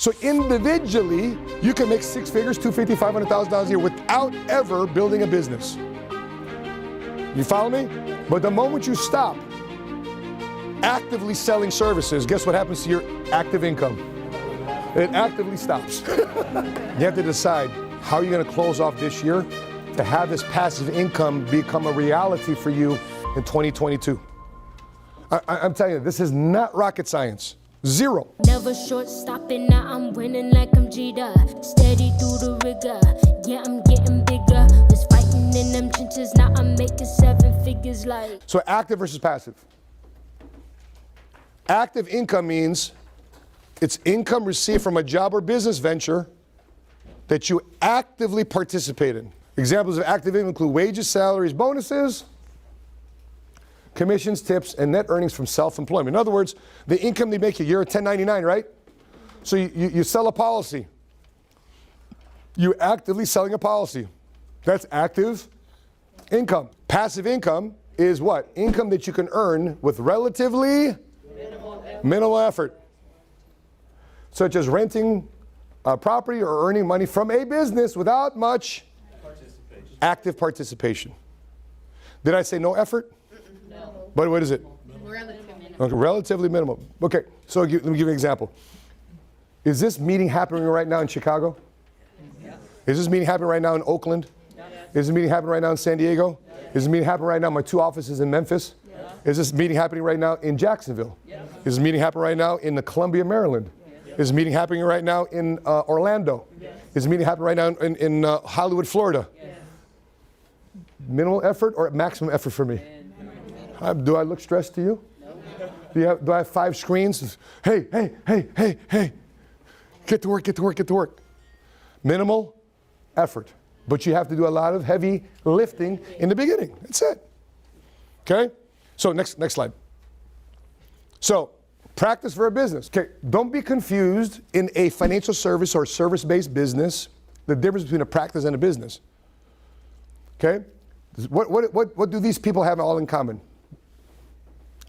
So individually, you can make six figures, $250,000, $500,000 a year without ever building a business. You follow me? But the moment you stop actively selling services, guess what happens to your active income? It actively stops. You have to decide how you're going to close off this year to have this passive income become a reality for you in 2022. I'm telling you, this is not rocket science. Zero. Never short stopping, now I'm winning like I'm Jeter. Steady through the rigor, yeah, I'm getting bigger. Was fighting in them trenches, now I'm making seven figures like. So active versus passive. Active income means it's income received from a job or business venture that you actively participate in. Examples of active income include wages, salaries, bonuses, commissions, tips, and net earnings from self-employment. In other words, the income they make you're a 1099, right? So you sell a policy. You're actively selling a policy. That's active income. Passive income is what? Income that you can earn with relatively minimal effort. Such as renting a property or earning money from a business without much active participation. Did I say no effort? No. But what is it? Relatively minimal. Okay, relatively minimal. Okay, so let me give you an example. Is this meeting happening right now in Chicago? Yes. Is this meeting happening right now in Oakland? Yes. Is this meeting happening right now in San Diego? Yes. Is this meeting happening right now in my two offices in Memphis? Yes. Is this meeting happening right now in Jacksonville? Yes. Is this meeting happening right now in Columbia, Maryland? Yes. Is this meeting happening right now in Orlando? Yes. Is this meeting happening right now in Hollywood, Florida? Yes. Minimal effort or maximum effort for me? Do I look stressed to you? No. Do I have 5 screens? Hey, hey, hey, hey, hey. Get to work, get to work, get to work. Minimal effort. But you have to do a lot of heavy lifting in the beginning. That's it. Okay? So next slide. So practice for a business. Okay, don't be confused in a financial service or service-based business, the difference between a practice and a business. Okay? What do these people have all in common?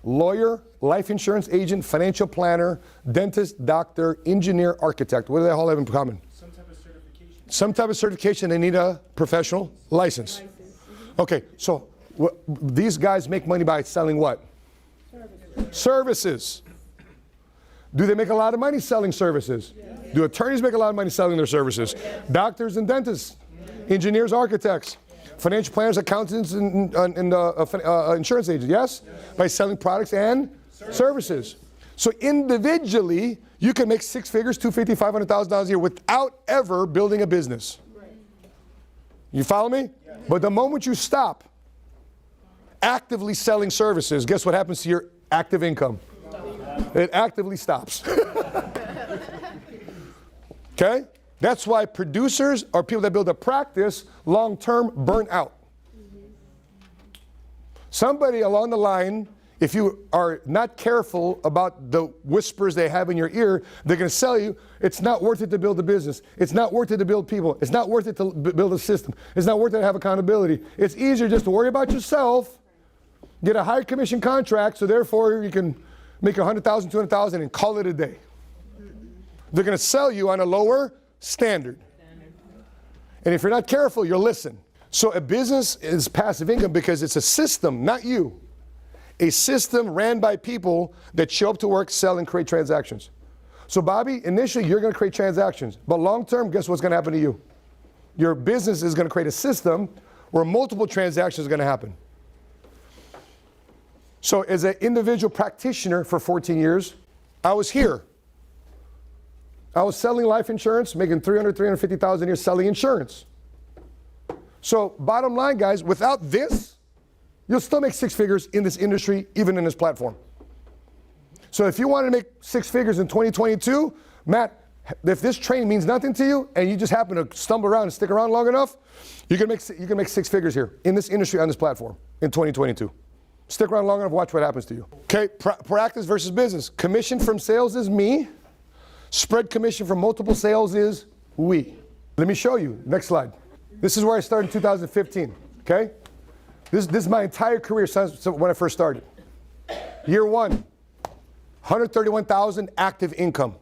Lawyer, life insurance agent, financial planner, dentist, doctor, engineer, architect. What do they all have in common? Some type of certification. Some type of certification. They need a professional license. Okay, so these guys make money by selling what? Services. Do they make a lot of money selling services? Yes. Do attorneys make a lot of money selling their services? Yes. Doctors and dentists, engineers, architects. Financial planners, accountants, and insurance agents, yes? By selling products and services. So individually, you can make six figures, $250,000, $500,000 a year without ever building a business. You follow me? But the moment you stop actively selling services, guess what happens to your active income? It actively stops. Okay? That's why producers or people that build a practice long-term burn out. Somebody along the line, if you are not careful about the whispers they have in your ear, they're going to sell you, it's not worth it to build a business. It's not worth it to build people. It's not worth it to build a system. It's not worth it to have accountability. It's easier just to worry about yourself, get a higher commission contract, so therefore you can make $100,000, $200,000 and call it a day. They're going to sell you on a lower standard. And if you're not careful, you'll listen. So a business is passive income because it's a system, not you. A system ran by people that show up to work, sell, and create transactions. So Bobby, initially you're going to create transactions, but long term, guess what's going to happen to you? Your business is going to create a system where multiple transactions are going to happen. So as an individual practitioner for 14 years, I was here. I was selling life insurance, making $300,000, $350,000 a year selling insurance. So bottom line, guys, without this, you'll still make six figures in this industry, even in this platform. So if you want to make six figures in 2022, Matt, if this training means nothing to you and you just happen to stumble around and stick around long enough, you can make six figures here in this industry on this platform in 2022. Stick around long enough, watch what happens to you. Okay, practice versus business. Commission from sales is me. Spread commission from multiple sales is we. Let me show you. Next slide. This is where I started in 2015. Okay? This is my entire career since when I first started. Year one, 131,000 active income.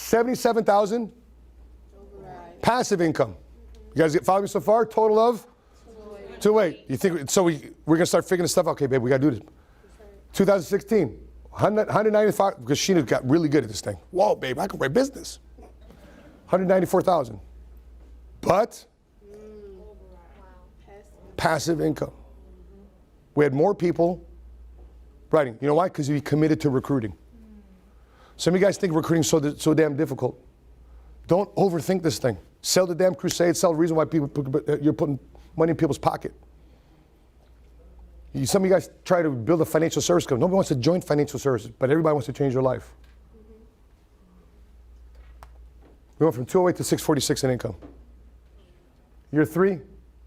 77,000 passive income. You guys follow me so far? Total of 208. You think so? We're gonna start figuring this stuff out. Okay, babe, we gotta do this. 2016, 195 because Sheena got really good at this thing. Whoa, babe, I can write business. 194,000. But passive income. We had more people writing. You know why? Because we committed to recruiting. Some of you guys think recruiting is so damn difficult. Don't overthink this thing. Sell the damn crusade. Sell the reason why you're putting money in people's pocket. Some of you guys try to build a financial service company. Nobody wants to join financial services, but everybody wants to change their life. We went from 208 to 646 in income. Year 3,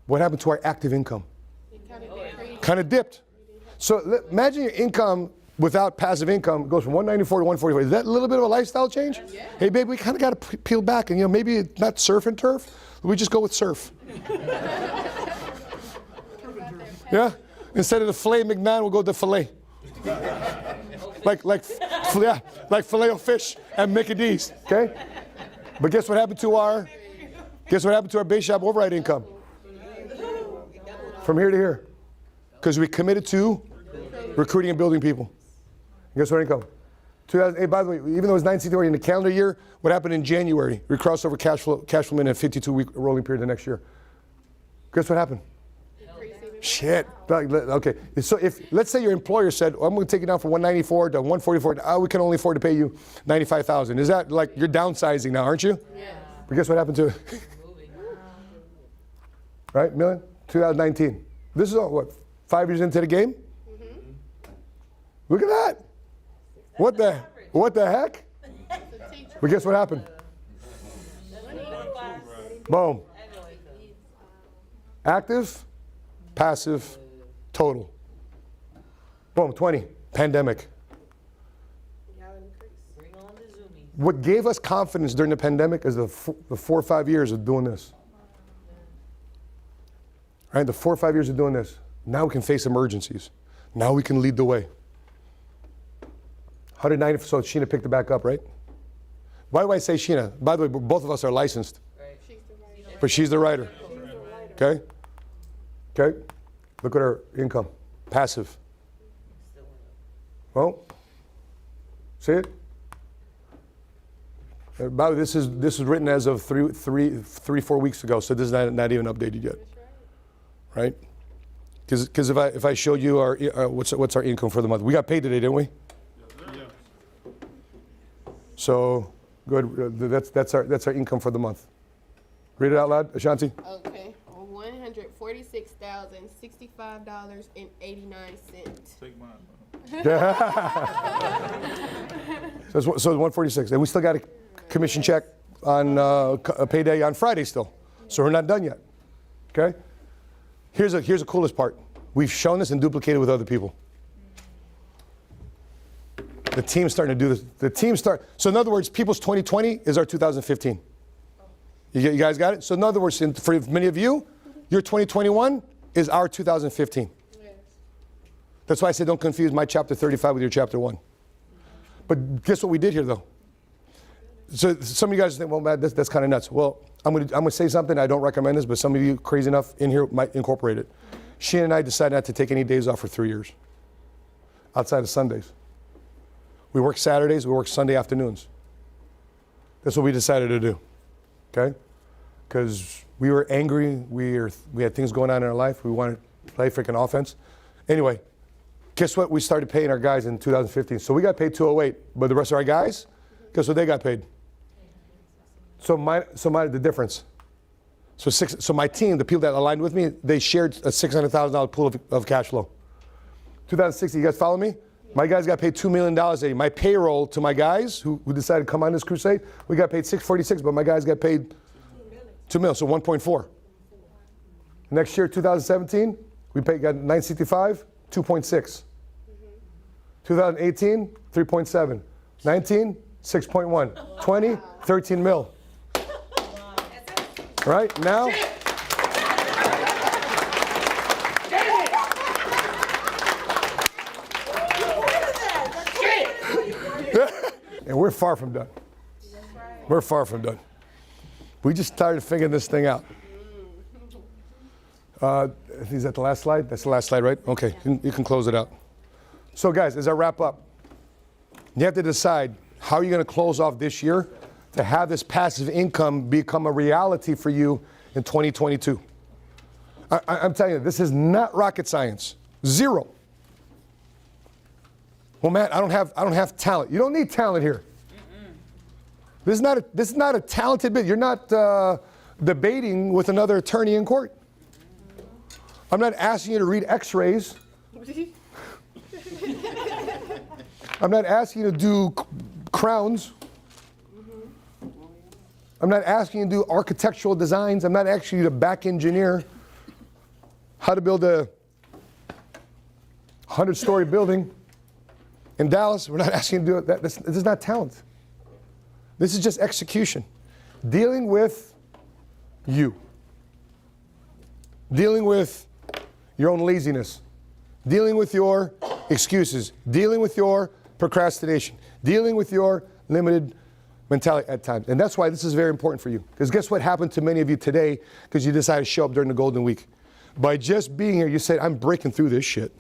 what happened to our active income? Kind of dipped. So imagine your income without passive income goes from 194 to 144. Is that a little bit of a lifestyle change? Yeah. Hey, babe, we kind of got to peel back and, maybe it's not surf and turf. We just go with surf. Yeah? Instead of the filet mignon, we'll go to filet. like filet of fish at Mickey D's, okay? But guess what happened to our base shop override income? From here to here. Because we committed to recruiting and building people. And guess what income? 2008, by the way, even though it was 19 in the calendar year, what happened in January? We crossed over cash flow in a 52-week rolling period the next year. Guess what happened? Shit. Okay. So let's say your employer said, I'm going to take you down from 194 to 144. We can only afford to pay you 95,000. Is that like you're downsizing now, aren't you? Yeah. But guess what happened to it? Right, Million? 2019. This is what, 5 years into the game? Mm-hmm. Look at that. What the heck? But guess what happened? Boom. Active, passive, total. Boom, 20. Pandemic. What gave us confidence during the pandemic is the 4 or 5 years of doing this. Right, the 4 or 5 years of doing this. Now we can face emergencies. Now we can lead the way. 190, so Sheena picked it back up, right? Why do I say Sheena? By the way, both of us are licensed. Right. But she's the writer. Okay? Okay? Look at her income. Passive. Well, see it? By the way, this is written as of 4 weeks ago, so this is not even updated yet. Right? Because if I showed you our what's our income for the month, we got paid today, didn't we? Yeah. So good. That's our income for the month. Read it out loud, Ashanti. Okay, $146,065.89. Take mine. So it's 146, and we still got a commission check on a payday on Friday still, so we're not done yet. Okay. Here's the coolest part. We've shown this and duplicated with other people. The team's starting to do this. So in other words, people's 2020 is our 2015. You guys got it? So in other words, for many of you, your 2021 is our 2015. Yes. That's why I say don't confuse my chapter 35 with your chapter 1. But guess what we did here though? So some of you guys think, well, Matt, that's kind of nuts. Well, I'm gonna say something. I don't recommend this, but some of you crazy enough in here might incorporate it. Sheena and I decided not to take any days off for 3 years, outside of Sundays. We work Saturdays. We work Sunday afternoons. That's what we decided to do. Okay, because we were angry. We had things going on in our life. We wanted to play freaking offense. Anyway, guess what? We started paying our guys in 2015. So we got paid 208, but the rest of our guys, guess what they got paid? So the difference. So my team, the people that aligned with me, they shared a $600,000 pool of cash flow. 2016, you guys follow me? My guys got paid $2 million a year. My payroll to my guys who decided to come on this crusade, we got paid $646, but my guys got paid $2 million, so 1.4. Next year, 2017, we got 965, 2.6. 2018, 3.7. 19, 6.1. 20, 13 mil. Right now. And we're far from done. We're far from done. We just started figuring this thing out. Is that the last slide? That's the last slide, right? Okay, you can close it out. So guys, as I wrap up, you have to decide how you're going to close off this year to have this passive income become a reality for you in 2022. I'm telling you, this is not rocket science. Zero. Well, Matt, I don't have talent. You don't need talent here. This is not a talented bit. You're not debating with another attorney in court. I'm not asking you to read X-rays. I'm not asking you to do crowns. I'm not asking you to do architectural designs. I'm not asking you to back engineer how to build a 100-story building in Dallas. We're not asking you to do it. This is not talent. This is just execution. Dealing with you. Dealing with your own laziness. Dealing with your excuses. Dealing with your procrastination. Dealing with your limited mentality at times. And that's why this is very important for you. Because guess what happened to many of you today because you decided to show up during the Golden Week? By just being here, you said, I'm breaking through this shit.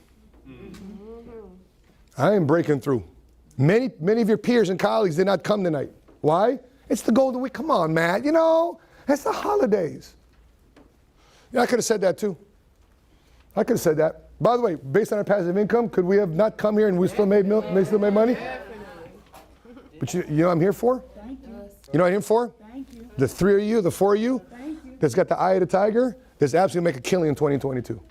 I am breaking through. Many of your peers and colleagues did not come tonight. Why? It's the Golden Week. Come on, Matt. You know, it's the holidays. Yeah, I could have said that too. I could have said that. By the way, based on our passive income, could we have not come here and we still made money? But you know what I'm here for? Thank you. You know what I'm here for? Thank you. The 3 of you, the 4 of you, Thank you. that's got the eye of the tiger, that's absolutely make a killing in 2022.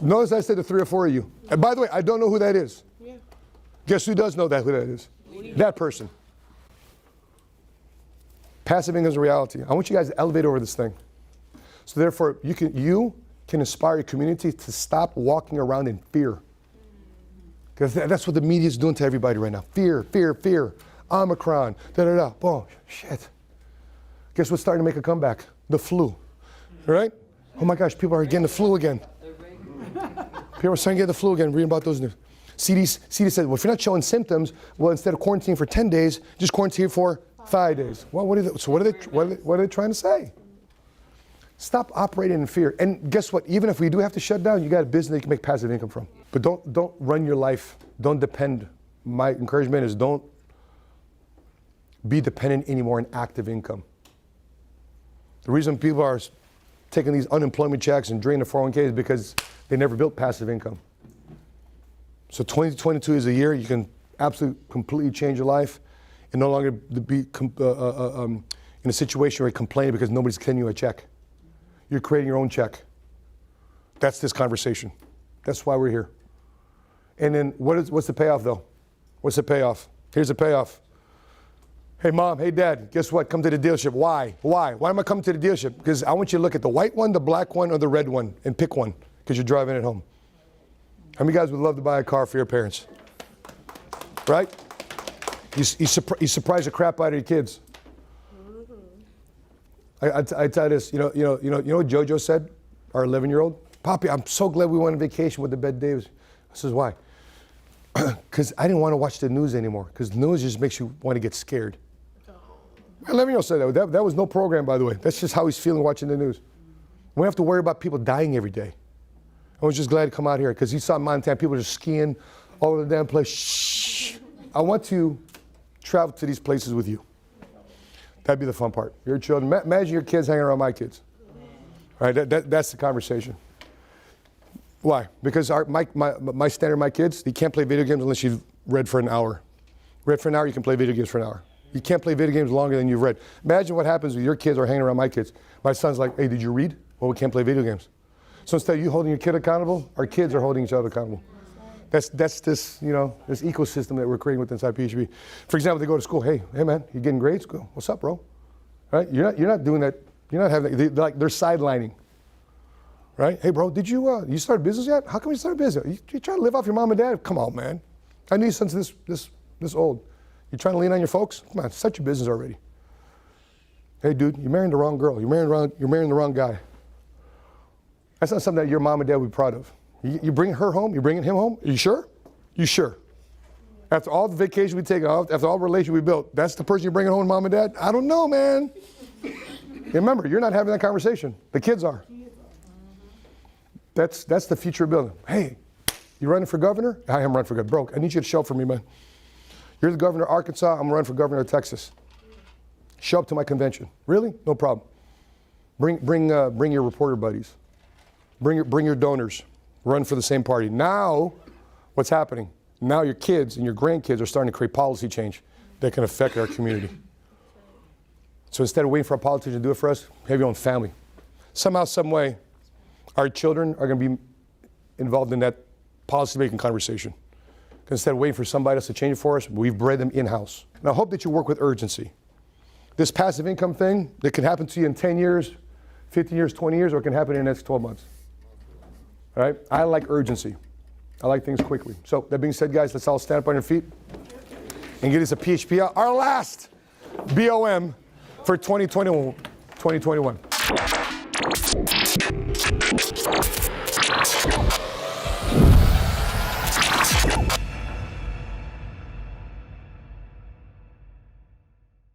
Notice I said the 3 or 4 of you. And by the way, I don't know who that is. Yeah. Guess who does know who that is? That person. Passive income is a reality. I want you guys to elevate over this thing. So therefore, you can inspire your community to stop walking around in fear. Because that's what the media is doing to everybody right now. Fear, fear, fear. Omicron, da-da-da. Oh, shit. Guess what's starting to make a comeback? The flu. Right? Oh my gosh, people are getting the flu again. People are starting to get the flu again, reading about those news. CDC said, well, if you're not showing symptoms, well, instead of quarantining for 10 days, just quarantine for 5 days. Well, what are they trying to say? Stop operating in fear. And guess what? Even if we do have to shut down, you got a business that you can make passive income from. But don't run your life. Don't depend. My encouragement is don't be dependent anymore on active income. The reason people are taking these unemployment checks and draining their 401k is because they never built passive income. So 2022 is a year you can absolutely completely change your life and no longer be in a situation where you complain because nobody's sending you a check. You're creating your own check. That's this conversation. That's why we're here. And then what's the payoff though? What's the payoff? Here's the payoff. Hey mom, hey dad, guess what? Come to the dealership. Why? Why am I coming to the dealership? Because I want you to look at the white one, the black one, or the red one and pick one because you're driving it home. How many guys would love to buy a car for your parents? Right? You surprise the crap out of your kids. I tell you this, you know what JoJo said, our 11-year-old? Poppy, I'm so glad we went on vacation with the Bette Davis. This is why. Because I didn't want to watch the news anymore. Because the news just makes you want to get scared. My 11-year-old said that. That was no program, by the way. That's just how he's feeling watching the news. We don't have to worry about people dying every day. I was just glad to come out here because he saw Montana, people just skiing all over the damn place. Shh. I want to travel to these places with you. That'd be the fun part. Your children, imagine your kids hanging around my kids. All right, that's the conversation. Why? Because my standard, my kids, you can't play video games unless you've read for an hour. Read for an hour, you can play video games for an hour. You can't play video games longer than you've read. Imagine what happens when your kids are hanging around my kids. My son's like, hey, did you read? Well, we can't play video games. So instead of you holding your kid accountable, our kids are holding each other accountable. That's this, this ecosystem that we're creating with inside PHB. For example, they go to school, hey man, you getting grades? Go, what's up, bro? Right? You're not doing that. You're not having, they're sidelining. Right? Hey, bro, did you start a business yet? How come you started a business? You trying to live off your mom and dad? Come on, man. I knew you since this old. You trying to lean on your folks? Come on, start your business already. Hey, dude, you're marrying the wrong girl. You're marrying the wrong guy. That's not something that your mom and dad would be proud of. You bring her home, you're bringing him home? Are you sure? You sure? After all the vacation we take off, after all the relationship we built, that's the person you're bringing home, mom and dad? I don't know, man. Remember, you're not having that conversation. The kids are. That's the future of building. Hey, you running for governor? I am running for governor. Bro, I need you to show up for me, man. You're the governor of Arkansas. I'm running for governor of Texas. Show up to my convention. Really? No problem. Bring your reporter buddies. Bring your donors. Run for the same party. Now, what's happening? Now your kids and your grandkids are starting to create policy change that can affect our community. So instead of waiting for a politician to do it for us, have your own family. Somehow, some way, our children are going to be involved in that policy-making conversation. Instead of waiting for somebody else to change it for us, we've bred them in-house. And I hope that you work with urgency. This passive income thing, that can happen to you in 10 years, 15 years, 20 years, or it can happen in the next 12 months. All right? I like urgency. I like things quickly. So that being said, guys, let's all stand up on your feet and get us a PHP out. Our last BOM for 2021.